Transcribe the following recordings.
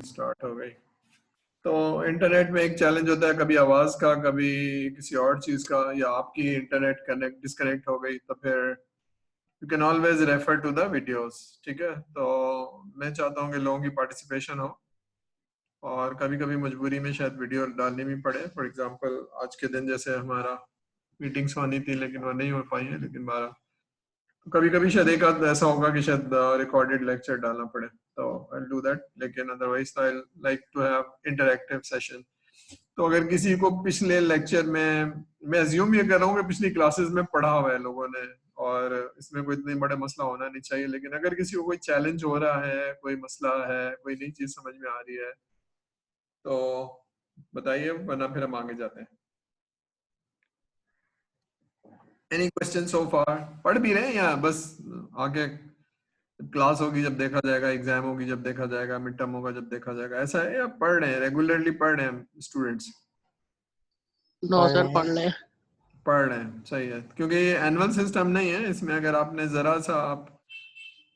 Start हो गई। तो इंटरनेट में एक चैलेंज होता है, कभी आवाज का, कभी किसी और चीज का, या आपकी इंटरनेट कनेक्ट डिस्कनेक्ट हो गई तो फिर you can always refer to the videos. ठीक है, तो मैं चाहता हूँ कि लोगों की पार्टिसिपेशन हो, और कभी कभी मजबूरी में शायद वीडियो डालनी भी पड़े। फॉर एग्जांपल आज के दिन जैसे हमारा मीटिंग्स होनी थी लेकिन वो नहीं हो पाई है, लेकिन हमारा कभी कभी शायद एक आध ऐसा होगा कि शायद रिकॉर्डेड लेक्चर डालना पड़े, तो आई डू दैट। लेकिन otherwise I like to have interactive session. तो अगर किसी को पिछले लेक्चर में, मैं अज्यूम ये कर रहा हूँ कि पिछली क्लासेस में पढ़ा हुआ है लोगों ने, और इसमें कोई इतनी बड़ा मसला होना नहीं चाहिए, लेकिन अगर किसी को कोई चैलेंज हो रहा है, कोई मसला है, कोई नई चीज समझ में आ रही है तो बताइए, वरना फिर हम आगे जाते हैं। एनी क्वेश्चन सो फार? पढ़ भी रहे हैं या बस आगे क्लास होगी जब देखा जाएगा, एग्जाम होगी जब देखा जाएगा, मिड टर्म होगा जब देखा जाएगा, ऐसा है या पढ़ रहे हैं, रेगुलरली पढ़ रहे हैं स्टूडेंट्स? नो सर, पढ़ ले। पढ़ रहे हैं, सही है। क्योंकि ये एनुअल सिस्टम नहीं है, इसमें अगर आपने जरा सा आप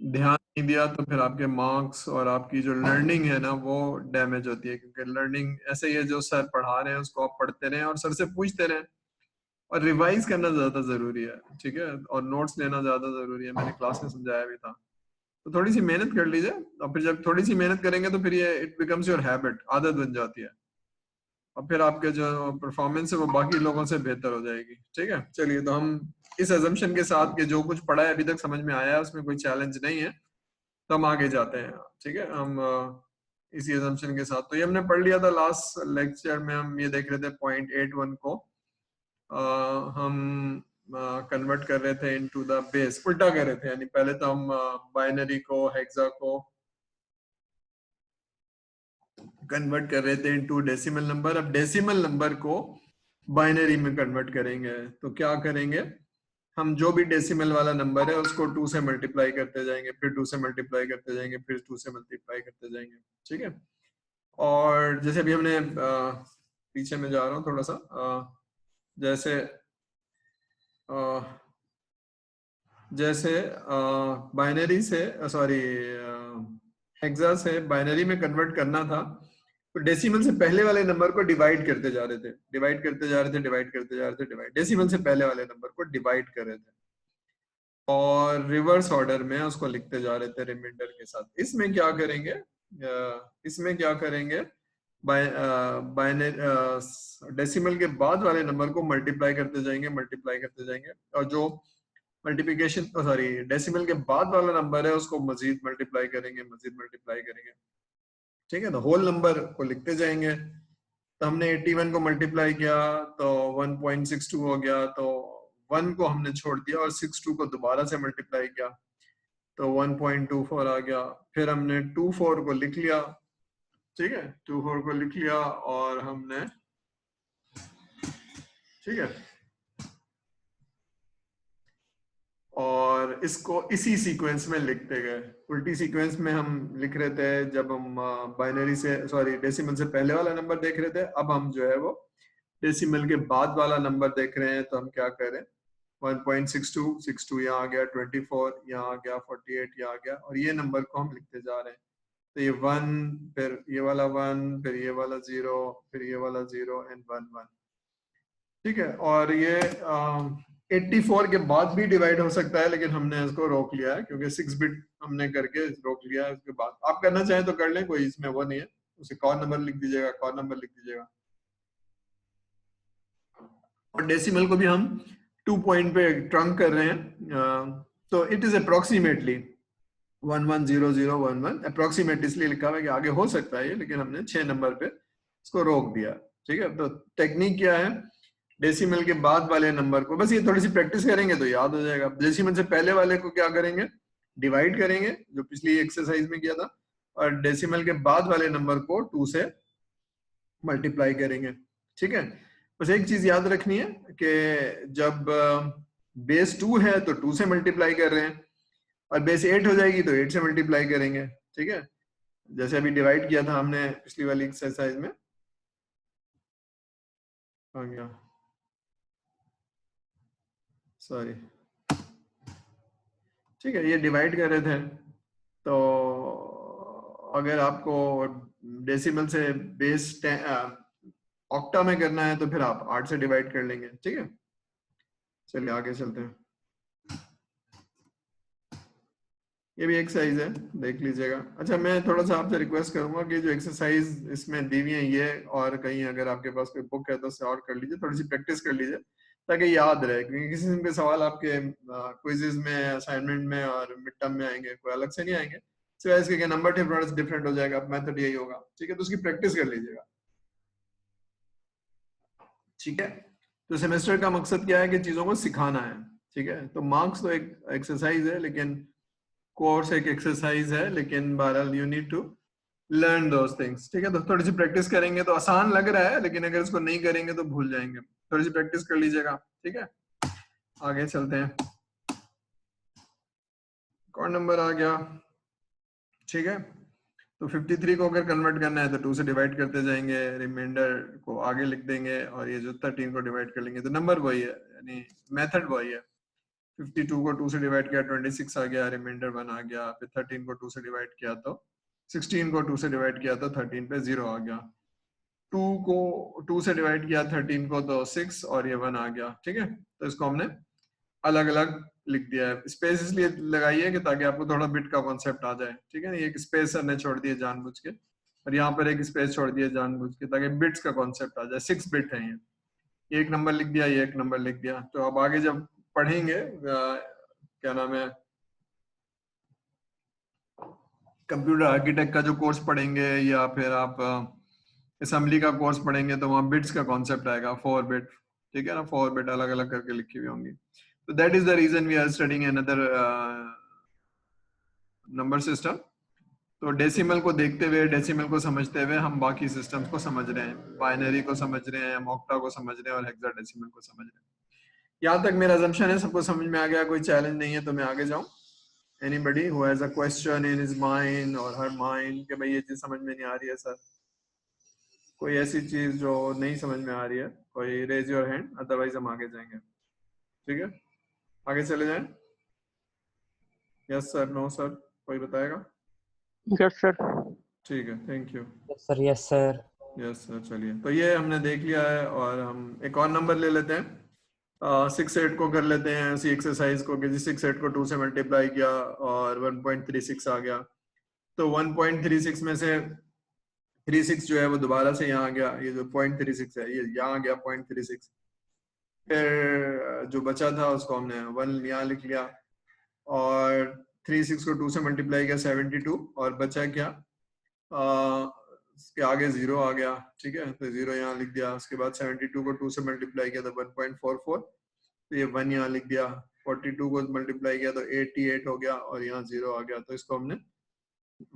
ध्यान नहीं दिया तो फिर आपके मार्क्स और आपकी जो लर्निंग है ना वो डैमेज होती है। क्योंकि लर्निंग ऐसे ही है, जो सर पढ़ा रहे हैं उसको आप पढ़ते रहें और सर से पूछते रहें, और रिवाइज करना ज्यादा जरूरी है। ठीक है, और नोट्स लेना ज्यादा जरूरी है, मैंने क्लास में समझाया भी था। तो थोड़ी सी मेहनत कर लीजिए, और फिर जब थोड़ी सी मेहनत करेंगे तो फिर ये इट बिकम्स योर हैबिट, आदत बन जाती है, और फिर आपके जो परफॉर्मेंस है वो बाकी लोगों से बेहतर हो जाएगी। ठीक है, चलिए, तो हम इस अजम्पशन के साथ कि जो कुछ पढ़ा है अभी तक समझ में आया है, उसमें कोई चैलेंज नहीं है, तो हम आगे जाते हैं। ठीक है, हम इसी अजम्पशन के साथ, तो ये हमने पढ़ लिया था लास्ट लेक्चर में। हम ये देख रहे थे .81 को हम कन्वर्ट कर रहे थे इनटू द बेस, उल्टा कर रहे थे, यानी पहले तो हम बाइनरी को, हेक्सा को कन्वर्ट कर रहे थे इनटू डेसिमल नंबर। अब डेसिमल नंबर को बाइनरी में कन्वर्ट करेंगे तो क्या करेंगे, हम जो भी डेसिमल वाला नंबर है उसको 2 से मल्टीप्लाई करते जाएंगे, फिर 2 से मल्टीप्लाई करते जाएंगे, फिर 2 से मल्टीप्लाई करते जाएंगे। ठीक है, और जैसे अभी हमने पीछे में जा रहा हूँ थोड़ा सा, जैसे जैसे बाइनरी से, सॉरी, हेक्सा से बाइनरी में कन्वर्ट करना था, तो डेसिमल से पहले वाले नंबर को डिवाइड करते जा रहे थे, डिवाइड करते जा रहे थे, डिवाइड करते जा रहे थे, डिवाइड, डेसिमल से पहले वाले नंबर को डिवाइड कर रहे थे, और रिवर्स ऑर्डर में उसको लिखते जा रहे थे रिमाइंडर के साथ। इसमें क्या करेंगे, इसमें क्या करेंगे, डेसिमल के बाद वाले नंबर को मल्टीप्लाई करते जाएंगे, मल्टीप्लाई करते जाएंगे, और जो मल्टीप्लिकेशन, सॉरी, डेसिमल के बाद वाला नंबर है उसको मजीद मल्टीप्लाई करेंगे, मजीद मल्टीप्लाई करेंगे। ठीक है, तो होल नंबर को लिखते जाएंगे। तो हमने 81 को मल्टीप्लाई किया तो 1.62 हो गया, तो 1 को हमने छोड़ दिया और 62 को दोबारा से मल्टीप्लाई किया तो 1.24 आ गया। फिर हमने 24 को लिख लिया। ठीक है, 24 को लिख लिया और हमने, ठीक है, और इसको इसी सीक्वेंस में लिखते गए। उल्टी सीक्वेंस में हम लिख रहे थे जब हम बाइनरी से, सॉरी, डेसिमल से पहले वाला नंबर देख रहे थे। अब हम जो है वो डेसिमल के बाद वाला नंबर देख रहे हैं, तो हम क्या करें, 1.62, 62 यहाँ आ गया, 24 यहाँ आ गया, 48 यहाँ आ गया, और ये नंबर को हम लिखते जा रहे हैं। तो ये 1, फिर ये वाला 1, फिर ये वाला 0, फिर ये वाला 0 एंड 1 1। ठीक है, और ये 84 के बाद भी डिवाइड हो सकता है, लेकिन हमने इसको रोक लिया है क्योंकि 6 बिट हमने करके रोक लिया है। उसके बाद आप करना चाहें तो कर लें, कोई इसमें वो नहीं है, उसे कौन नंबर लिख दीजिएगा, कौन नंबर लिख दीजिएगा। और डेसिमल को भी हम 2 पॉइंट पे ट्रंक कर रहे हैं, तो इट इज अप्रोक्सीमेटली 110011, अप्रोक्सीमेट इसलिए लिखा हुआ है कि आगे हो सकता है ये, लेकिन हमने 6 नंबर पे इसको रोक दिया। ठीक है, तो टेक्निक क्या है, डेसिमल के बाद वाले नंबर को, बस ये थोड़ी सी प्रैक्टिस करेंगे तो याद हो जाएगा। डेसिमल से पहले वाले को क्या करेंगे, डिवाइड करेंगे, जो पिछली एक्सरसाइज में किया था, और डेसिमल के बाद वाले नंबर को 2 से मल्टीप्लाई करेंगे। ठीक है, बस एक चीज याद रखनी है कि जब बेस 2 है तो 2 से मल्टीप्लाई कर रहे हैं, और बेस 8 हो जाएगी तो 8 से मल्टीप्लाई करेंगे। ठीक है, जैसे अभी डिवाइड किया था हमने पिछली वाली एक्सरसाइज में, आ गया, सॉरी, ठीक है, ये डिवाइड कर रहे थे। तो अगर आपको डेसिमल से बेस ऑक्टा में करना है तो फिर आप 8 से डिवाइड कर लेंगे, ठीक है। चलिए आगे चलते हैं। ये भी एक्सरसाइज है, देख लीजिएगा। अच्छा, मैं थोड़ा सा आपसे रिक्वेस्ट करूंगा कि जो एक्सरसाइज इसमें दी हुई है ये, और कहीं अगर आपके पास कोई बुक है तो उससे और कर लीजिए, थोड़ी सी प्रैक्टिस कर लीजिए ताकि याद रहे, क्योंकि किसी किस्म के सवाल आपके क्विज़ेस में, असाइनमेंट में और मिड टर्म में आएंगे, कोई अलग से नहीं आएंगे, सिवाय इसके कि नंबर डिफरेंट हो जाएगा, मेथड यही होगा, ठीक है। तो उसकी प्रैक्टिस कर लीजिएगा, ठीक है। तो सेमेस्टर का मकसद क्या है कि चीजों को सिखाना है, ठीक है। तो मार्क्स तो एक एक्सरसाइज है, लेकिन कोर्स एक एक्सरसाइज है, लेकिन बहरहाल you need to learn those things, ठीक है। तो थोड़ी सी प्रैक्टिस करेंगे तो आसान लग रहा है, लेकिन अगर इसको नहीं करेंगे तो भूल जाएंगे। थोड़ी सी प्रैक्टिस कर लीजिएगा, ठीक है। आगे चलते हैं। कौन नंबर आ गया, ठीक है। तो 53 को अगर कन्वर्ट करना है तो 2 से डिवाइड करते जाएंगे, रिमाइंडर को आगे लिख देंगे, और ये जो 13 को डिवाइड कर लेंगे, तो नंबर वही है, यानी मेथड वही है। 52 को 2 से डिवाइड किया 26 आ गया, रिमाइंडर 1 आ गया। फिर 13 को 2 से डिवाइड किया तो 16 को 2 से डिवाइड किया तो 13 पे 0 आ गया। 2 को 2 से डिवाइड किया 13 को तो 6 और ये 1 आ गया, ठीक है। तो इसको हमने अलग अलग लिख दिया है। स्पेस इसलिए लगाई है कि ताकि आपको थोड़ा बिट का कॉन्सेप्ट आ जाए, ठीक है। एक स्पेस सर ने छोड़ दिया जानबूझ के, और यहाँ पर एक स्पेस छोड़ दिया जानबूझ के, ताकि बिट्स का कॉन्सेप्ट आ जाए। 6 बिट है ये, एक नंबर लिख दिया, ये एक नंबर लिख दिया। तो अब आगे जब पढ़ेंगे क्या नाम है, कंप्यूटर आर्किटेक्ट का जो कोर्स पढ़ेंगे, या फिर आप असेंबली का कोर्स पढ़ेंगे, तो वहाँ बिट्स का कॉन्सेप्ट आएगा, 4 बिट, ठीक है ना। 4 बिट अलग अलग करके लिखी हुई होंगी। तो that is the reason we are studying another number system. तो डेसिमल को देखते हुए, डेसिमल को समझते हुए हम बाकी सिस्टम्स को समझ रहे हैं, बाइनरी को समझ रहे हैं, ऑक्टा को समझ रहे हैं, और हेक्साडेसिमल को समझ रहे हैं। यहाँ तक मेरा assumption है सबको समझ में आ गया, कोई चैलेंज नहीं है, तो मैं आगे जाऊं। Anybody who has a question in his mind or her mind कि भाई ये चीज समझ में नहीं आ रही है सर, कोई ऐसी चीज जो नहीं समझ में आ रही है, कोई रेज योर हैंड, अदरवाइज हम आगे जाएंगे, ठीक है। आगे चले जाएं। यस सर, नो सर, कोई बताएगा? Yes sir. ठीक है, thank you. Yes sir, yes sir. Yes sir, चलिए, तो ये हमने देख लिया है, और हम एक और नंबर ले लेते हैं। 6 8 को कर लेते हैं ऐसी एक्सरसाइज को कि 6 8 को 2 से मल्टीप्लाई किया और 1.36 आ गया। तो 1.36 में से 36 जो है वो दोबारा से यहाँ आ गया, ये जो 0.36 है ये यहाँ आ गया 0.36। फिर जो बचा था उसको हमने 1 यहाँ लिख लिया, और 36 को 2 से मल्टीप्लाई किया 72, और बचा क्या, उसके आगे 0 आ गया, ठीक है। तो 0 यहाँ लिख दिया। उसके बाद 72 को 2 से मल्टीप्लाई किया तो 1.44, तो ये 1 यहाँ लिख दिया। 42 को मल्टीप्लाई किया तो 88 हो गया, और यहाँ 0 आ गया। तो इसको हमने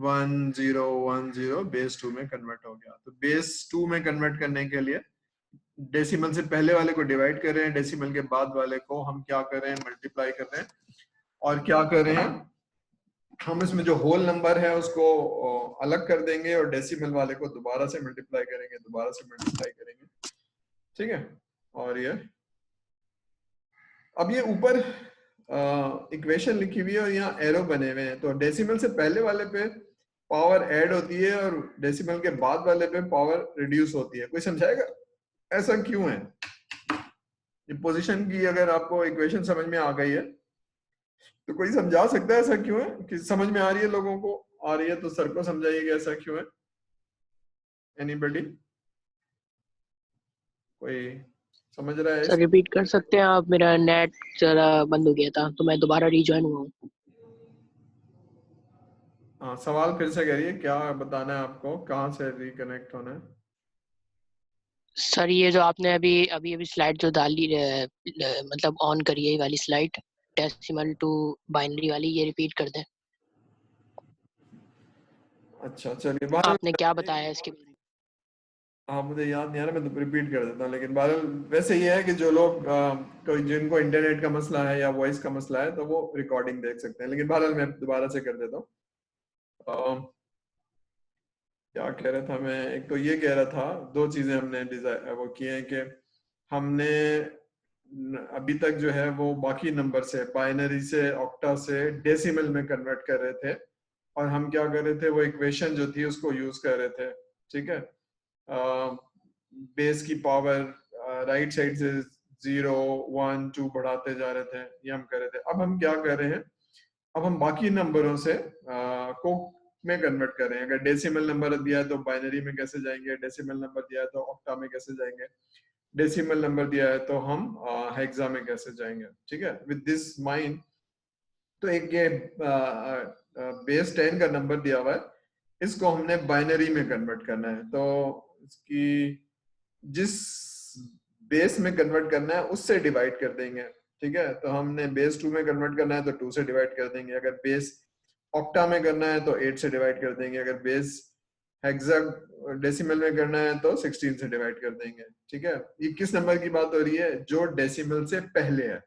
1010 बेस 2 में कन्वर्ट हो गया। तो बेस 2 में कन्वर्ट करने के लिए डेसिमल से पहले वाले को डिवाइड कर रहे हैं, डेसिमल के बाद वाले को हम क्या कर रहे हैं, मल्टीप्लाई कर रहे हैं, और क्या कर रहे हैं, हम इसमें जो होल नंबर है उसको अलग कर देंगे, और डेसिमल वाले को दोबारा से मल्टीप्लाई करेंगे, दोबारा से मल्टीप्लाई करेंगे, ठीक है। और ये अब ये ऊपर इक्वेशन लिखी हुई है और यहाँ एरो बने हुए हैं, तो डेसिमल से पहले वाले पे पावर ऐड होती है और डेसिमल के बाद वाले पे पावर रिड्यूस होती है। कोई समझाएगा ऐसा क्यों है? ये पोजीशन की अगर आपको इक्वेशन समझ में आ गई है तो कोई समझा सकता है ऐसा क्यों है? कि समझ में आ रही है, लोगों को आ रही है तो सर को समझाइएगा ऐसा क्यों है। एनीबॉडी, कोई समझ रहा है? सर रिपीट कर सकते हैं आप? मेरा नेट जरा बंद हो गया था तो मैं दोबारा रीजॉइन हुआ हूँ। हाँ, सवाल फिर से करिए, क्या बताना है आपको, कहाँ से रिकनेक्ट होना है? सर ये जो आपने अभी अभी अभी स्लाइड जो डाली मतलब ऑन करी है, ये वाली स्लाइड डेसिमल टू बाइनरी वाली, ये रिपीट कर दें। अच्छा, चलिए, आपने क्या बताया है इसके बारे में? हाँ, मुझे याद नहीं आ रहा, मैं तो रिपीट कर देता हूँ। लेकिन बहरहाल वैसे ये है कि जो लोग कोई जिनको इंटरनेट का मसला है या वॉइस का मसला है तो वो रिकॉर्डिंग देख सकते हैं। लेकिन बहरहाल मैं दोबारा से कर देता हूँ। क्या कह रहा था मैं, एक तो ये कह रहा था, दो चीजें हमने वो की हैं कि हमने अभी तक जो है वो बाकी नंबर से, बाइनरी से, ऑक्टा से डेसिमल में कन्वर्ट कर रहे थे, और हम क्या कर रहे थे, वो इक्वेशन जो थी उसको यूज कर रहे थे, ठीक है। बेस की पावर राइट साइड से 0 1 2 बढ़ाते जा रहे थे, ये हम कर रहे थे। अब हम क्या कर रहे हैं, अब हम बाकी नंबरों से को में कन्वर्ट कर रहे हैं। अगर डेसिमल नंबर दिया है तो बाइनरी में कैसे जाएंगे, डेसिमल नंबर दिया है तो ऑक्टा में कैसे जाएंगे, डेसिमल नंबर दिया है तो हम हेक्सा में कैसे जाएंगे, ठीक है। विद दिस माइंड, तो एक ये बेस 10 का नंबर दिया हुआ है, इसको हमने बाइनरी में कन्वर्ट करना है। तो इसकी जिस बेस में कन्वर्ट करना है उससे डिवाइड कर देंगे, ठीक है। तो हमने बेस 2 में कन्वर्ट करना है तो 2 से डिवाइड कर देंगे, अगर बेस ऑक्टा में करना है तो 8 से डिवाइड कर देंगे, अगर बेस हेक्सा डेसिमल में करना है तो 16 से डिवाइड कर देंगे, ठीक है। ये किस नंबर की बात हो रही है, जो डेसिमल से पहले है,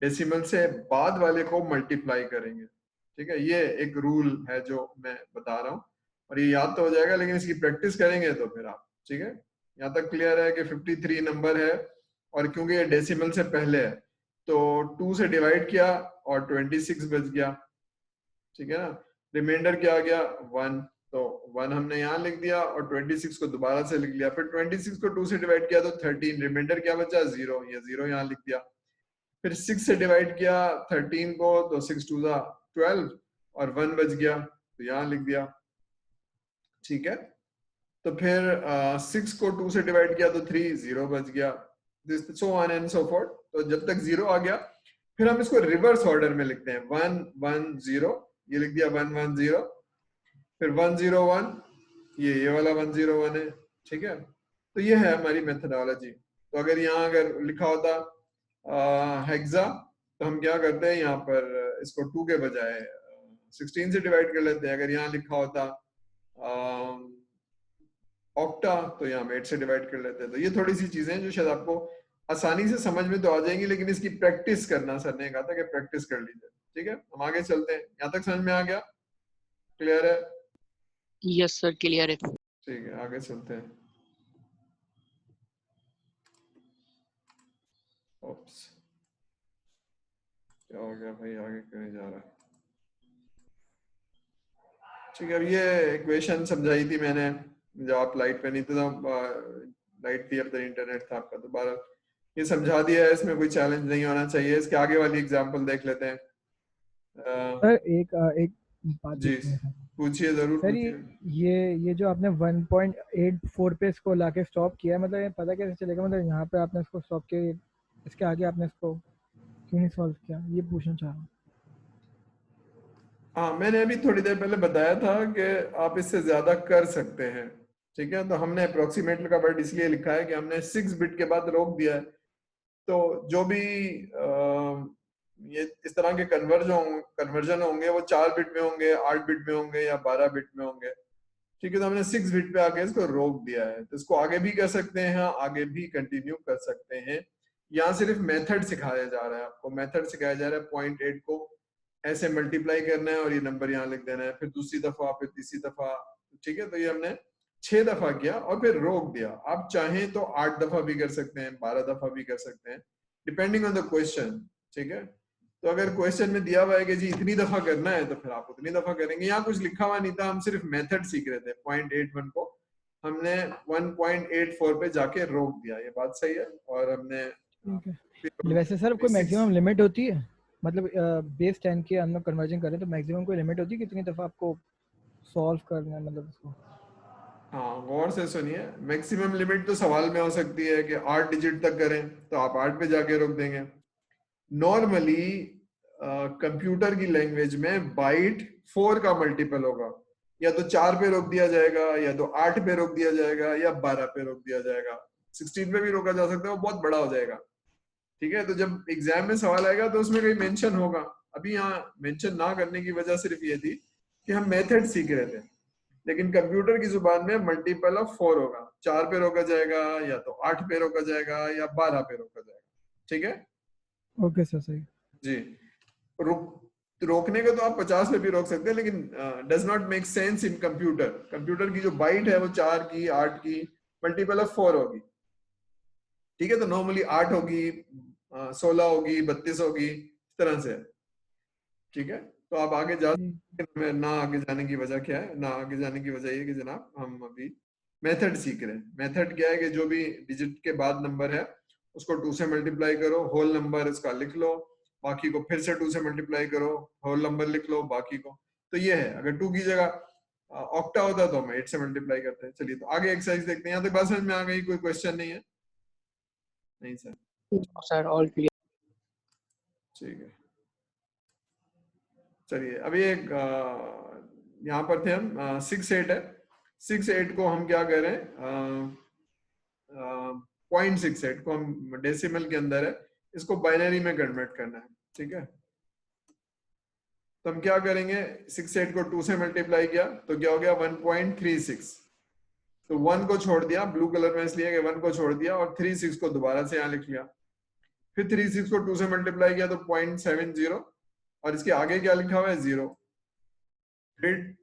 डेसिमल से बाद वाले को मल्टीप्लाई करेंगे, ठीक है। ये एक रूल है जो मैं बता रहा हूँ, और ये याद तो हो जाएगा, लेकिन इसकी प्रैक्टिस करेंगे तो फिर आप, ठीक है। यहाँ तक क्लियर है कि 53 नंबर है, और क्योंकि ये डेसिमल से पहले है तो 2 से डिवाइड किया और 26 बच गया, ठीक है ना। रिमाइंडर क्या आ गया, 1, तो 1 हमने यहाँ लिख दिया और 26 को दोबारा से लिख लिया, फिर 26 को 2 से डिवाइड किया तो 13, रिमाइंडर क्या बचा, 0, ये 0 यहाँ लिख दिया। फिर 6 से डिवाइड किया 13 को तो 6 2 12 और 1 बच गया तो यहाँ लिख दिया, ठीक है। तो फिर 6 को 2 से डिवाइड किया तो 3, 0 बच गया, so on and so fourth. तो जब तक 0 आ गया फिर हम इसको रिवर्स ऑर्डर में लिखते हैं, 1 1 0, ये लिख दिया 1 1 0, फिर 1 0 1, ये वाला 1 0 1 है, ठीक है। तो ये है हमारी मेथडोलॉजी। तो अगर यहाँ अगर लिखा होता हेक्सा, तो हम क्या करते हैं, यहाँ पर इसको 2 के बजाय 16 से डिवाइड कर लेते हैं। अगर यहाँ लिखा होता ऑक्टा, तो यहाँ हम 8 से डिवाइड कर लेते हैं। तो ये थोड़ी सी चीजें हैं जो शायद आपको आसानी से समझ में तो आ जाएंगी, लेकिन इसकी प्रैक्टिस करना, सर ने कहा था कि प्रैक्टिस कर लीजिए, ठीक है। हम आगे चलते हैं, यहाँ तक समझ में आ गया, क्लियर है? यस सर, क्लियर है। ठीक है, आगे चलते हैं। ओप्स, क्या हो गया भाई, आगे क्यों नहीं जा रहा? ठीक है, अब ये इक्वेशन समझाई थी मैंने जब आप लाइट पे नहीं थे, लाइट थी, अब तो इंटरनेट था आपका। दोबारा ये समझा दिया है, इसमें कोई चैलेंज नहीं होना चाहिए। इसके आगे वाली एग्जांपल देख लेते हैं। सर एक बात जी, पूछनी है सर। पूछिए, जरूर सर पूछिए। ये जो आपने 1.84 पे इसको लाके स्टॉप किया है, मतलब ये पता कैसे चलेगा, मतलब यहाँ पे आपने इसको स्टॉप किया, इसके आगे आपने इसको क्यों नहीं सॉल्व किया, ये पूछना चाह रहा हूँ। हाँ, मैंने अभी थोड़ी देर पहले बताया था कि आप इससे ज्यादा कर सकते हैं, ठीक है। तो हमने अप्रोक्सीमेट का वर्ड इसलिए लिखा है कि हमने 6 बिट के बाद रोक दिया है। तो जो भी ये इस तरह के कन्वर्जन होंगे वो 4 बिट में होंगे, 8 बिट में होंगे या 12 बिट में होंगे, ठीक है। तो हमने 6 बिट पे आके इसको रोक दिया है। तो इसको आगे भी कर सकते हैं, आगे भी कंटिन्यू कर सकते हैं। यहाँ सिर्फ मेथड सिखाया जा रहा है आपको, मेथड सिखाया जा रहा है। 0.8 को ऐसे मल्टीप्लाई करना है और ये नंबर यहाँ लिख देना है, फिर दूसरी दफा, फिर तीसरी दफा, ठीक है। तो ये हमने 6 दफा किया और फिर रोक दिया। आप चाहें तो 8 दफा भी कर सकते हैं, 12 दफा भी कर सकते हैं, डिपेंडिंग ऑन द क्वेश्चन, ठीक है। तो अगर क्वेश्चन में दिया हुआ है कि जी इतनी दफा करना है तो फिर आप उतनी दफा करेंगे। यहाँ कुछ लिखा हुआ नहीं था, हम सिर्फ मेथड सीख रहे थे। 0.81 को हमने 1.84 पे जाके रोक दिया, ये बात सही है। और हमने ठीक है। वैसे सर कोई मैक्सिमम लिमिट होती है, मतलब बेस 10 के हम लोग कन्वर्जन करें तो मैक्सिमम कोई लिमिट होती है कितनी दफा आपको सॉल्व करना है, मतलब इसको? हाँ, गौर से सुनिए। मैक्सिमम लिमिट तो सवाल में हो सकती है कि 8 डिजिट तक करें, तो आप 8 पे जाके रोक देंगे। नॉर्मली कंप्यूटर की लैंग्वेज में बाइट 4 का मल्टीपल होगा, या तो 4 पे रोक दिया जाएगा, या तो 8 पे रोक दिया जाएगा, या 12 पे रोक दिया जाएगा। 16 पे भी रोका जा सकता है, वो बहुत बड़ा हो जाएगा, ठीक है। तो जब एग्जाम में सवाल आएगा तो उसमें कहीं मेंशन होगा। अभी यहाँ मेंशन ना करने की वजह सिर्फ ये थी कि हम मेथड सीख रहे थे, लेकिन कंप्यूटर की जुबान में मल्टीपल ऑफ 4 होगा। 4 पे रोका जाएगा, या तो 8 पे रोका जाएगा, या 12 पे रोका जाएगा, ठीक है। ओके सर, सही जी, रोकने का तो आप 50 पे भी रोक सकते हैं, लेकिन does not make sense in computer. Computer की जो बाइट है वो 4 की, 8 की, मल्टीपल ऑफ 4 होगी, ठीक है। तो नॉर्मली 8 होगी, 16 होगी, 32 होगी, इस तरह से, ठीक है। तो आप आगे जा जी। सकते हैं। मैं ना आगे जाने की वजह क्या है, ना आगे जाने की वजह ये कि जनाब हम अभी मेथड सीख रहे हैं। मेथड क्या है कि जो भी डिजिट के बाद नंबर है उसको 2 से मल्टीप्लाई करो, होल नंबर इसका लिख लो, बाकी को फिर से 2 से मल्टीप्लाई करो, होल नंबर लिख लो बाकी को। तो ये है, अगर 2 की जगह ऑक्टा होता तो हम 8 से मल्टीप्लाई करते हैं। चलिए तो आगे एक्सरसाइज देखते हैं। यहाँ तक बात समझ में आ गई? कोई क्वेश्चन नहीं है? नहीं सर, सर ऑल क्लियर। ठीक है। चलिए अभी एक यहाँ पर थे हम, 6 8 है। 6 8 को हम क्या कह रहे हैं, 0.68 को हम डेसिमल के अंदर है, इसको बाइनरी में कन्वर्ट करना है। ठीक है, तो हम क्या करेंगे, 6 8 को 2 से मल्टीप्लाई किया तो क्या हो गया 1.36। तो 1 को छोड़ दिया, ब्लू कलर में इसलिए कि 1 को छोड़ दिया, और 36 को दोबारा से यहाँ लिख लिया। फिर 36 को 2 से मल्टीप्लाई किया तो 0.70, और इसके आगे क्या लिखा हुआ है 0। फिर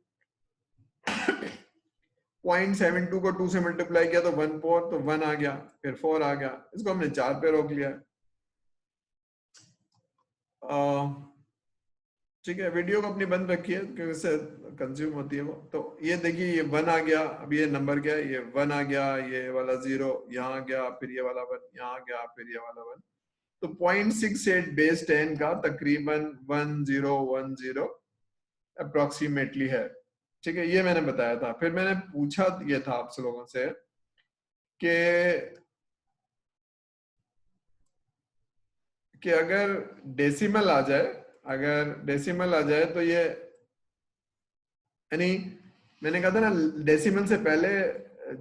0.72 को 2 से मल्टीप्लाई किया तो 1 4, तो 1 आ गया, फिर 4 आ गया, इसको हमने 4 पे रोक लिया। ठीक है, वीडियो को अपनी बंद रखिए क्योंकि इससे कंज्यूम होती है वो। तो ये देखिए ये 1 आ गया, अब ये नंबर क्या है, ये 1 आ गया, ये वाला 0 यहाँ आ गया, फिर ये वाला 1 यहाँ आ गया, फिर ये वाला 1। तो 0.68 बेस 10 का तकरीबन 1010 अप्रोक्सीमेटली है। ठीक है, ये मैंने बताया था। फिर मैंने पूछा ये था आपसे लोगों से कि अगर डेसिमल आ जाए, अगर डेसिमल आ जाए तो ये, यानी मैंने कहा था ना डेसिमल से पहले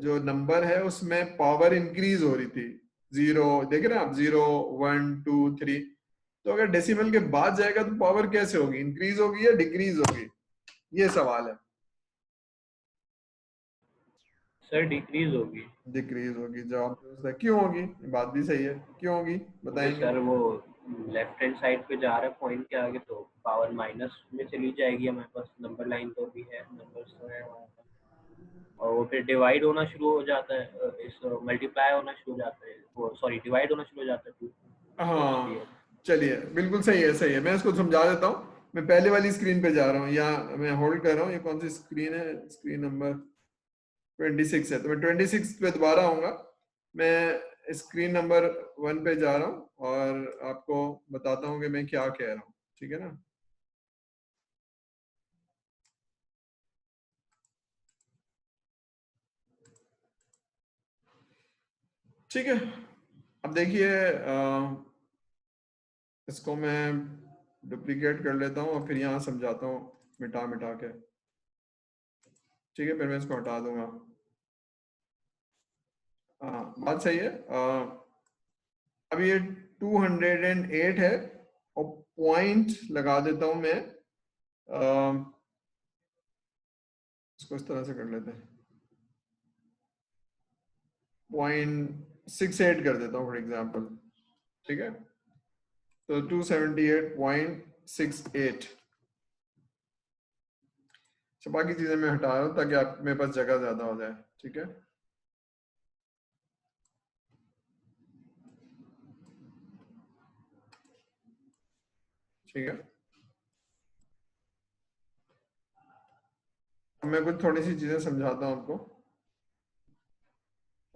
जो नंबर है उसमें पावर इंक्रीज हो रही थी। 0 देख रहे हैं आप, 0 1 2 3। तो अगर डेसिमल के बाद जाएगा तो पावर कैसे होगी, इंक्रीज होगी या डिक्रीज होगी, ये सवाल है। सर डिक्रीज होगी। डिक्रीज होगी, जवाब तो है। क्यों होगी, बात भी सही है, क्यों होगी बताएंगे? सर वो लेफ्ट हैंड साइड पे जा रहा है पॉइंट के आगे, तो पावर माइनस में चली जाएगी। हमारे पास नंबर लाइन तो भी है, नंबर्स तो है वहाँ पर, और वो फिर डिवाइड होना शुरू हो जाता है, इस मल्टीप्लाई होना शुरू हो जाता है, वो सॉरी डिवाइड होना शुरू हो जाता है। हाँ चलिए, बिल्कुल सही है, सही है। मैं इसको समझा देता हूँ। मैं पहले वाली स्क्रीन पे जा रहा हूँ, या मैं होल्ड कर रहा हूँ। ये कौन सी स्क्रीन है, स्क्रीन नंबर 26 है, तो मैं 26 पे दोबारा आऊंगा। मैं स्क्रीन नंबर 1 पे जा रहा हूँ और आपको बताता हूँ कि मैं क्या कह रहा हूँ। ठीक है ना, ठीक है। अब देखिए इसको मैं डुप्लीकेट कर लेता हूँ और फिर यहाँ समझाता हूँ मिटा मिटा के। ठीक है, फिर मैं इसको हटा दूंगा। हाँ बात सही है। अब ये 208 है, और पॉइंट लगा देता हूं मैं। इसको इस तरह से कर लेते हैं, 0.68 कर देता हूँ फॉर एग्जाम्पल। ठीक है, तो 278.68। बाकी चीजें मैं हटा रहा हूँ ताकि आप मेरे पास जगह ज्यादा हो जाए। ठीक है, ठीक है। अब मैं कुछ थोड़ी सी चीजें समझाता हूँ आपको।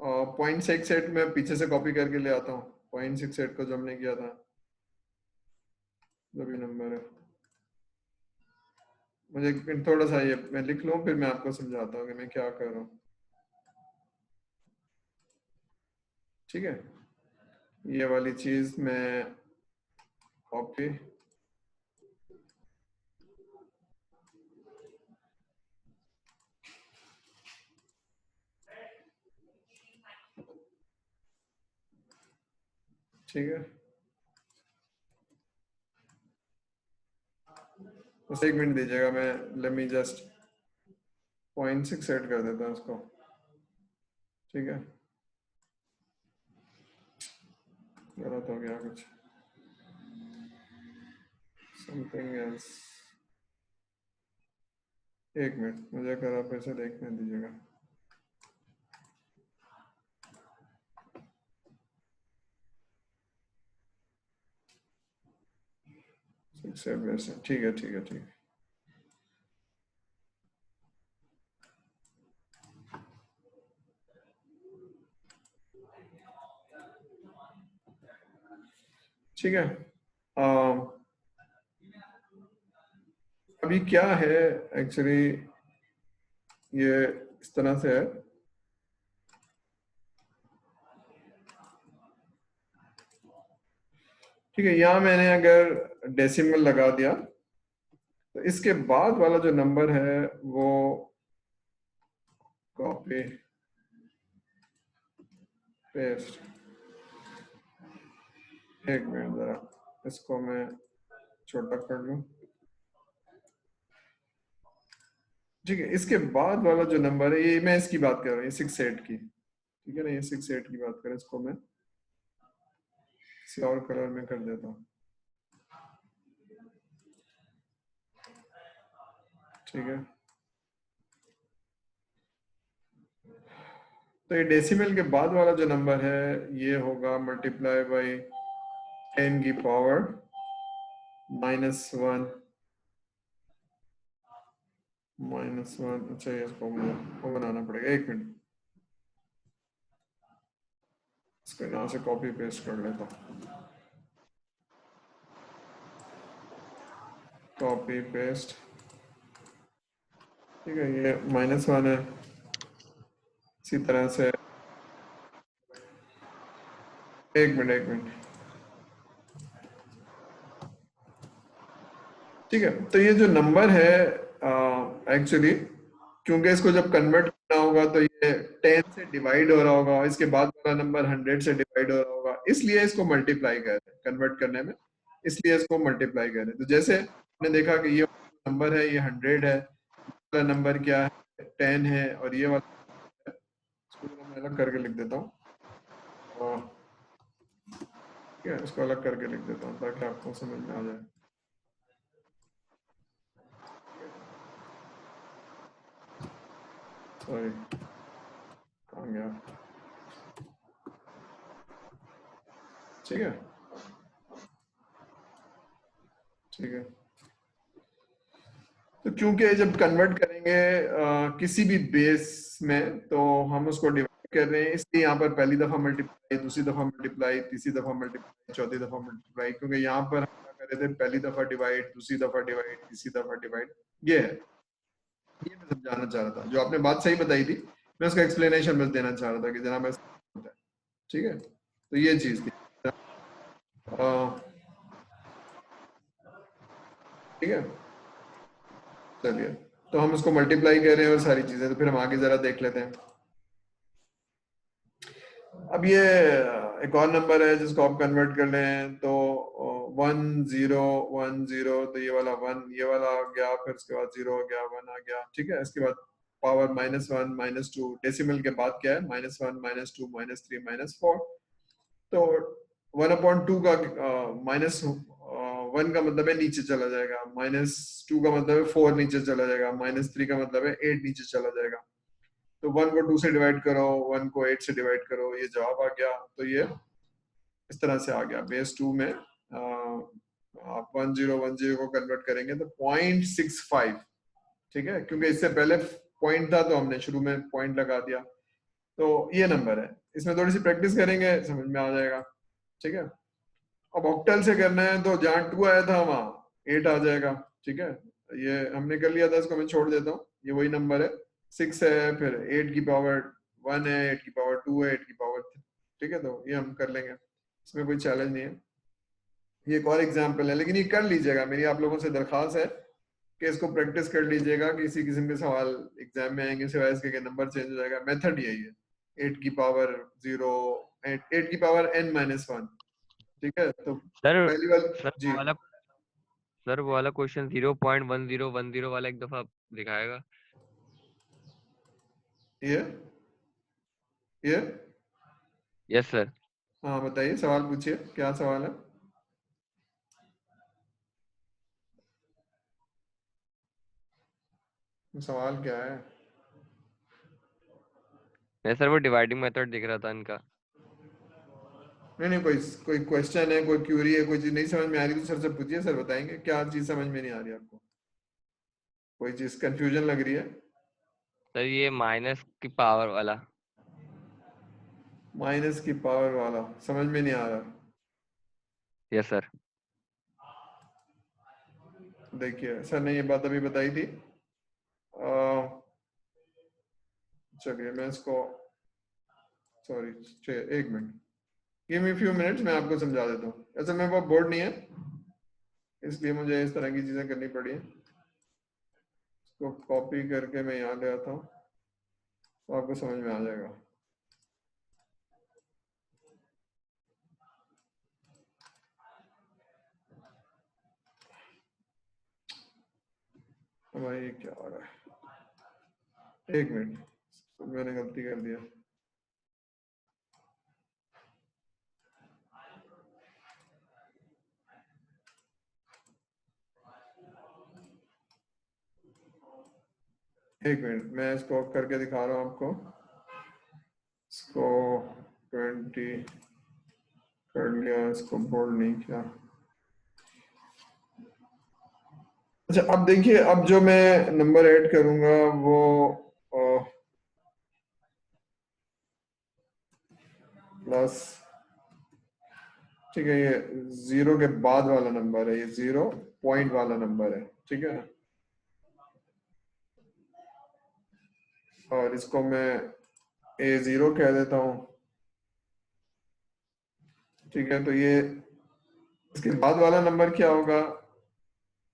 0.68 में पीछे से कॉपी करके ले आता हूँ। 0.68 को जो हमने किया था, जो भी नंबर है, मुझे थोड़ा सा ये मैं लिख लूँ, फिर मैं आपको समझाता हूँ कि मैं क्या कर रहा हूँ। ठीक है, ये वाली चीज मैं कॉपी, ठीक है, बस 1 मिनट दीजिएगा। मैं लेट मी जस्ट 0.68 कर देता हूँ इसको। ठीक है, गलत हो गया कुछ, समथिंग एल्स। 1 मिनट मुझे करा फिर से देखने दीजिएगा। ठीक है, ठीक है, ठीक है। ठीक है। अभी क्या है एक्चुअली, ये इस तरह से है। ठीक है, यहाँ मैंने अगर डेसिमल लगा दिया तो इसके बाद वाला जो नंबर है वो कॉपी पेस्ट, एक मिनट जरा इसको मैं छोटा कर लूं। ठीक है, इसके बाद वाला जो नंबर है, ये मैं इसकी बात कर रहा हूँ, ये 6-8 की। ठीक है ना, ये 6-8 की बात करें, इसको मैं किसी और कलर में कर देता हूँ। ठीक है, तो ये डेसिमल के बाद वाला जो नंबर है ये होगा मल्टीप्लाई बाई 10 की पावर -1 -1। अच्छा, ये इसको मुझे वो बनाना पड़ेगा, एक मिनट, इसको यहाँ से कॉपी पेस्ट कर लेता हूँ। Copy paste. ठीक है, ये -1 है, इसी तरह से एक मिनट। ठीक है, तो ये जो नंबर है एक्चुअली, क्योंकि इसको जब कन्वर्ट करना होगा तो ये 10 से डिवाइड हो रहा होगा, इसके बाद वाला नंबर 100 से डिवाइड हो रहा होगा, इसलिए इसको मल्टीप्लाई कर रहे हैं कन्वर्ट करने में, इसलिए इसको मल्टीप्लाई कर रहे हैं। तो जैसे आपने देखा कि ये नंबर है, ये 100 है, वाला नंबर क्या है 10 है, और ये वाला इसको मैं अलग करके लिख देता हूँ। ठीक है, इसको अलग करके लिख देता हूँ ताकि आपको समझ में आ जाए। सॉरी, कहाँ गया? ठीक है, ठीक है। तो क्योंकि जब कन्वर्ट करेंगे किसी भी बेस में, तो हम उसको डिवाइड कर रहे हैं, इसलिए यहाँ पर पहली दफा मल्टीप्लाई, दूसरी दफा मल्टीप्लाई, तीसरी दफा मल्टीप्लाई, चौथी दफा मल्टीप्लाई, क्योंकि यहाँ पर हम क्या कर रहे थे, पहली दफा डिवाइड, दूसरी दफा डिवाइड, तीसरी दफा डिवाइड। ये है, ये मैं समझाना चाह रहा था। जो आपने बात सही बताई थी, मैं उसका एक्सप्लेनेशन बस देना चाह रहा था कि जनाब ऐसा होता है। ठीक है, तो ये चीज थी। ठीक है, चलिए, तो हम इसको मल्टीप्लाई कर रहे हैं और सारी चीजें, तो फिर हम आगे जरा देख लेते हैं। अब ये एक और नंबर है जिसको आप कन्वर्ट कर रहे हैं, तो 1010, तो ये वाला 1, ये वाला आ गया, फिर उसके बाद 0 आ गया, 1 आ गया। ठीक है, इसके बाद पावर -1 -2, डेसिमल के बाद क्या है, -1 -2 -3 -4। तो 1/2 का -1 का मतलब है नीचे चला जाएगा, -2 का मतलब है 4 नीचे चला जाएगा, -3 का मतलब है 8 नीचे चला जाएगा। तो 1 को 2 से डिवाइड करो, 1 को 8 से डिवाइड करो, ये जवाब आ गया। तो ये इस तरह से आ गया। बेस 2 में आप 1010 को कन्वर्ट करेंगे तो 0.65। ठीक है, क्योंकि इससे पहले पॉइंट था तो हमने शुरू में पॉइंट लगा दिया। तो ये नंबर है, इसमें थोड़ी सी प्रैक्टिस करेंगे समझ में आ जाएगा। ठीक है, अब ऑक्टल से करना है तो जहाँ 2 आया था वहां 8 आ जाएगा। ठीक है, ये हमने कर लिया था, इसको मैं छोड़ देता हूँ, ये वही नंबर है। 6 है, फिर 8 की पावर 1 है, 8 की पावर 2 है, 8 की पावर 3। ठीक है, तो ये हम कर लेंगे, इसमें कोई चैलेंज नहीं है। ये एक और एग्जाम्पल है, लेकिन ये कर लीजिएगा, मेरी आप लोगों से दरख्वास्त है कि इसको प्रैक्टिस कर लीजिएगा। किसी किस्म के सवाल एग्जाम में आएंगे सिवाय इसके कि नंबर चेंज हो जाएगा। मेथड यही है, 8 की पावर 0, 8 की पावर n-1। ठीक है, तो सर पहली वाली सर जी, वो वाला क्वेश्चन 0.1010 वाला एक दफा दिखाएगा। ये यस सर। हाँ, बताइए, सवाल पूछिए, क्या सवाल है? सवाल क्या है? नहीं सर, वो डिवाइडिंग मेथड दिख रहा था इनका। नहीं, कोई क्वेश्चन है, कोई क्यूरी है, कोई चीज नहीं समझ में आ रही तो सर से पूछिए, सर बताएंगे। क्या चीज समझ में नहीं आ रही आपको? कोई चीज कंफ्यूजन लग रही है? सर ये माइनस की पावर वाला। माइनस की पावर वाला समझ में नहीं आ रहा। Yes sir. देखिए सर ने ये बात अभी बताई थी। चलिए मैं इसको, सॉरी, एक minute, give me few minutes, मैं आपको समझा देता हूँ। ऐसे मेरे पास बोर्ड नहीं है, इसलिए मुझे इस तरह की चीजें करनी पड़ी है। इसको कॉपी करके मैं यहाँ ले आता हूँ तो आपको समझ में आ जाएगा। भाई ये क्या हो रहा है, एक मिनट, मैंने गलती कर दिया। एक मिनट, मैं इसको करके दिखा रहा हूँ आपको। इसको 20 कर लिया, इसको बोल्ड नहीं किया। अच्छा अब देखिए, अब जो मैं नंबर ऐड करूंगा वो प्लस, ठीक है, ये 0 के बाद वाला नंबर है, ये 0 पॉइंट वाला नंबर है, ठीक है। और इसको मैं A0 कह देता हूँ, ठीक है। तो ये इसके बाद वाला नंबर क्या होगा,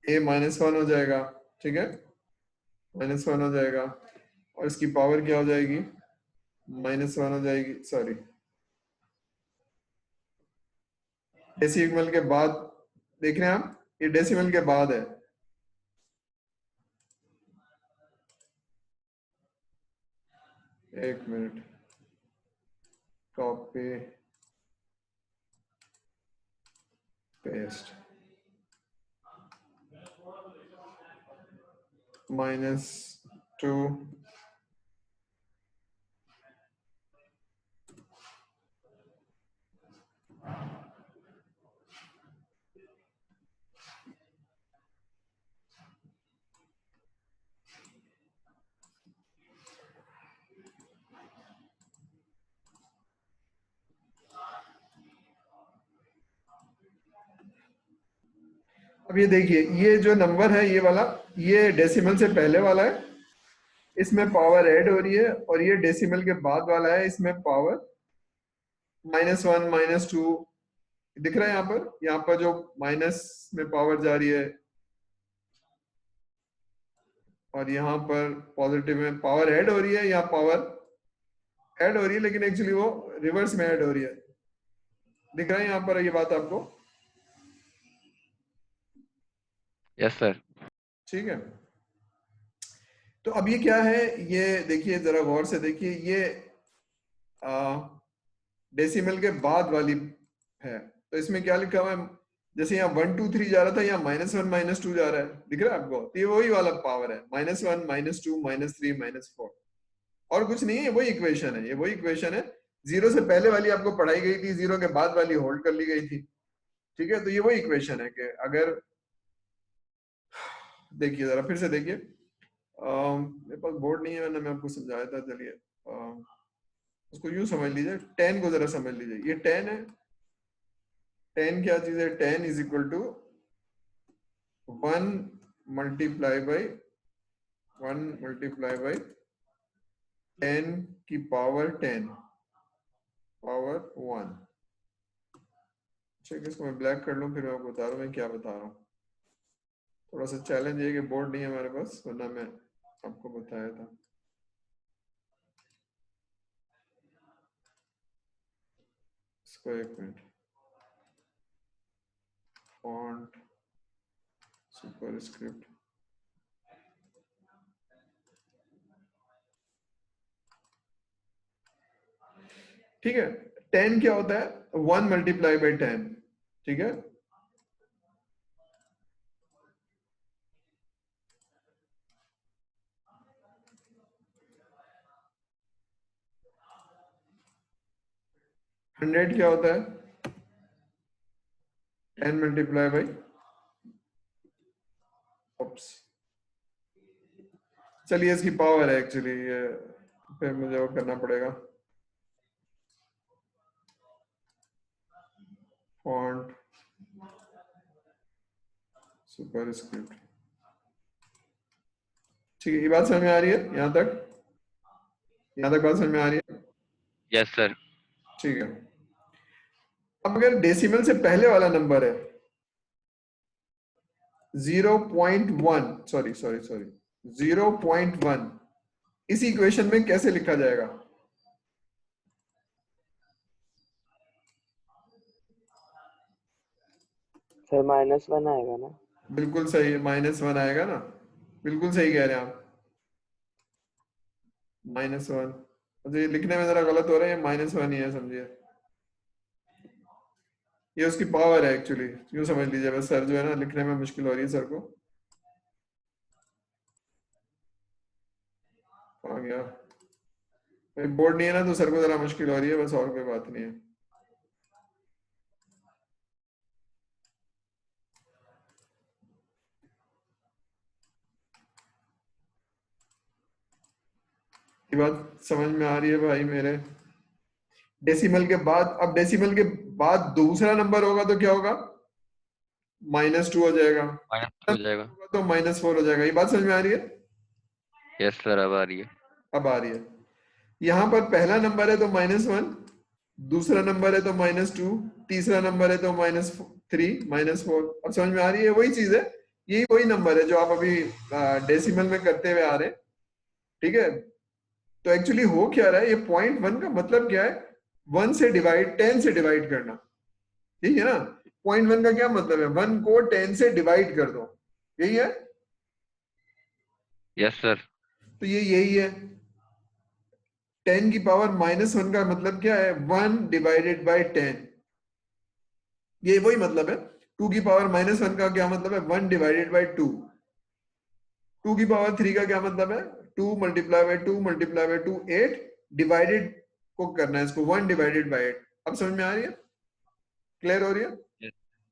A-1 हो जाएगा, ठीक है, -1 हो जाएगा। और इसकी पावर क्या हो जाएगी, -1 हो जाएगी, सॉरी, डेसिमल के बाद, देख रहे हैं आप, ये डेसिमल के बाद है। एक मिनट, कॉपी पेस्ट, -2 अब ये देखिए, ये जो नंबर है ये वाला, ये डेसिमल से पहले वाला है, इसमें पावर ऐड हो रही है। और ये डेसिमल के बाद वाला है, इसमें पावर -1 -2 दिख रहा है। यहाँ पर जो माइनस में पावर जा रही है, और यहाँ पर पॉजिटिव में पावर ऐड हो रही है, यहाँ पावर ऐड हो रही है, लेकिन एक्चुअली वो रिवर्स में ऐड हो रही है। दिख रहा है यहाँ पर ये बात आपको? Yes sir. ठीक है। तो अब ये क्या है, ये देखिए जरा गौर से देखिए, ये डेसिमल के बाद वाली है। तो इसमें क्या लिखा हुआ है, जैसे यहाँ 1 2 3 जा रहा था, यहाँ -1 -2 जा रहा है, दिख रहा है आपको? तो ये वही वाला पावर है, -1 -2 -3 -4, और कुछ नहीं है, वही इक्वेशन है, ये वही इक्वेशन है। 0 से पहले वाली आपको पढ़ाई गई थी, 0 के बाद वाली होल्ड कर ली गई थी, ठीक है। तो ये वही इक्वेशन है कि अगर, देखिए जरा फिर से देखिए, मेरे पास बोर्ड नहीं है, वरना मैं आपको समझाया था। चलिए उसको यूं समझ लीजिए, 10 को जरा समझ लीजिए, ये 10 है। 10 क्या चीज है, 10 is equal to 1 multiply by 10 की पावर 10 पावर 1। ठीक है, इसको मैं ब्लैक कर लूं, फिर मैं आपको बता रहा हूँ मैं क्या बता रहा हूँ। थोड़ा सा चैलेंज है कि बोर्ड नहीं है हमारे पास, वरना मैं आपको बताया था। इसको एक मिनट, फॉन्ट सुपरस्क्रिप्ट, ठीक है। 10 क्या होता है, 1 मल्टीप्लाई बाई 10, ठीक है। हंड्रेड क्या होता है, 10 मल्टीप्लाई बाई, चलिए इसकी पावर है एक्चुअली, ये फिर मुझे वो करना पड़ेगा, फॉन्ट सुपर स्क्रिप्ट। ठीक है, ये बात समझ में आ रही है यहाँ तक? यहाँ तक बात समझ में आ रही है? Yes sir. ठीक है। अब अगर डेसिमल से पहले वाला नंबर है 0.1, सॉरी 0.1, इस इक्वेशन में कैसे लिखा जाएगा? सर -1 आएगा ना? बिल्कुल सही है, -1 आएगा ना, बिल्कुल सही कह रहे हैं आप, -1। तो ये लिखने में जरा गलत हो रहा है, ये -1 ही है, समझिए ये उसकी पावर है एक्चुअली, यूं समझ लीजिए। बस सर जो है ना, लिखने में मुश्किल हो रही है सर को। आ गया बोर्ड नहीं है ना, तो सर को जरा मुश्किल हो रही है, बस और कोई बात नहीं है। ये बात समझ में आ रही है भाई मेरे? डेसिमल के बाद, अब डेसिमल के बाद दूसरा नंबर होगा तो क्या होगा? -2 हो जाएगा, -2 हो जाएगा। तो -4 हो जाएगा। ये बात समझ में आ रही है? यस सर, अब आ रही है। अब आ रही है। यहाँ पर पहला नंबर है तो -1, दूसरा नंबर है तो -2, तीसरा नंबर है तो -3, -4। अब समझ में आ रही है? वही चीज है, यही वही नंबर है जो आप अभी डेसिमल में करते हुए आ रहे हैं। ठीक है, तो एक्चुअली हो क्या रहा है, ये 0.1 का मतलब क्या है? 1 से डिवाइड, 10 से डिवाइड करना, ठीक है ना? 0.1 का क्या मतलब है? 1 को 10 से डिवाइड कर दो, यही है? Yes sir. तो ये यही है। 10 की पावर -1 का मतलब क्या है? 1 डिवाइडेड बाय 10, ये वही मतलब है। 2 की पावर -1 का क्या मतलब है? 1 डिवाइडेड बाय 2। 2 की पावर 3 का क्या मतलब है? 2 multiply by 2 multiply by 2, 8 divided को करना है इसको, 1 डिवाइडेड बाय 8। अब समझ में आ रही है? क्लियर हो रही है?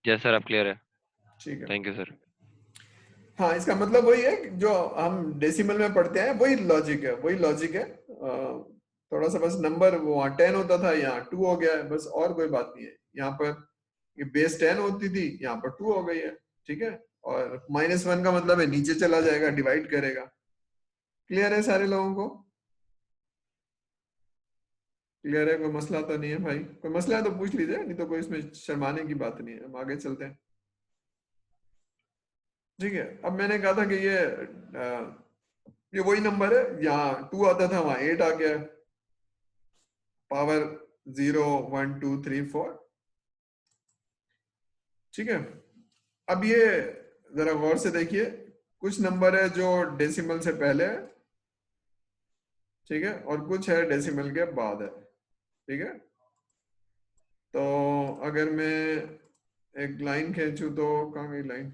यस सर, अब क्लियर है। ठीक है, थैंक यू सर। हाँ, इसका मतलब वही है कि जो हम डेसिमल में पढ़ते हैं, वही लॉजिक है, वही लॉजिक है। थोड़ा सा बस नंबर वो 10 होता था, यहाँ 2 हो गया है, बस और कोई बात नहीं है। यहाँ पर ये बेस 10 होती थी, यहाँ पर 2 हो गई है। ठीक है, और -1 का मतलब है नीचे चला जाएगा, डिवाइड करेगा। क्लियर है सारे लोगों को? क्लियर है? कोई मसला तो नहीं है भाई? कोई मसला है तो पूछ लीजिए, नहीं तो कोई इसमें शर्माने की बात नहीं है। हम आगे चलते हैं। ठीक है, अब मैंने कहा था कि ये वही नंबर है, यहाँ 2 आता था, वहां 8 आ गया, पावर 0 1 2 3 4। ठीक है, अब ये जरा गौर से देखिए, कुछ नंबर है जो डेसिमल से पहले है, ठीक है, और कुछ है डेसिमल के बाद है। ठीक है, तो अगर मैं एक लाइन खींचूं तो कहाँ गई लाइन?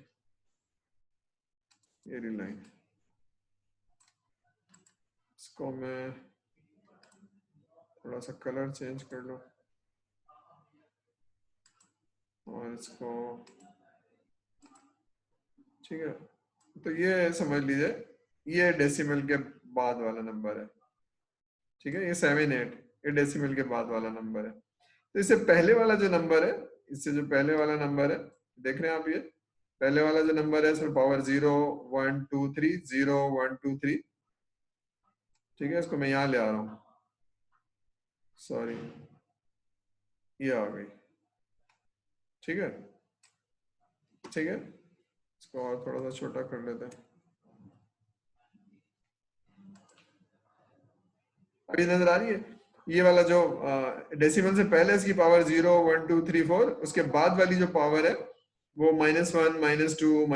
ये रही लाइन, इसको मैं थोड़ा सा कलर चेंज कर लूं और इसको, ठीक है, तो ये समझ लीजिए ये डेसिमल के बाद वाला नंबर है। ठीक है, ये 7 8 ये डेसिमल के बाद वाला नंबर है। तो इससे पहले वाला जो नंबर है, इससे जो पहले वाला नंबर है, देख रहे हैं आप? ये पहले वाला जो नंबर है इसमें पावर 0 1 2 3 0 1 2 3। ठीक है, इसको मैं यहाँ ले आ रहा हूँ, सॉरी ये आ गई। ठीक है, ठीक है, इसको और थोड़ा सा छोटा कर लेते हैं। अभी नजर आ रही है? ये वाला जो डेसिमल से पहले इसकी पावर 0 1 2 3 4, उसके बाद वाली जो पावर है वो -1 -2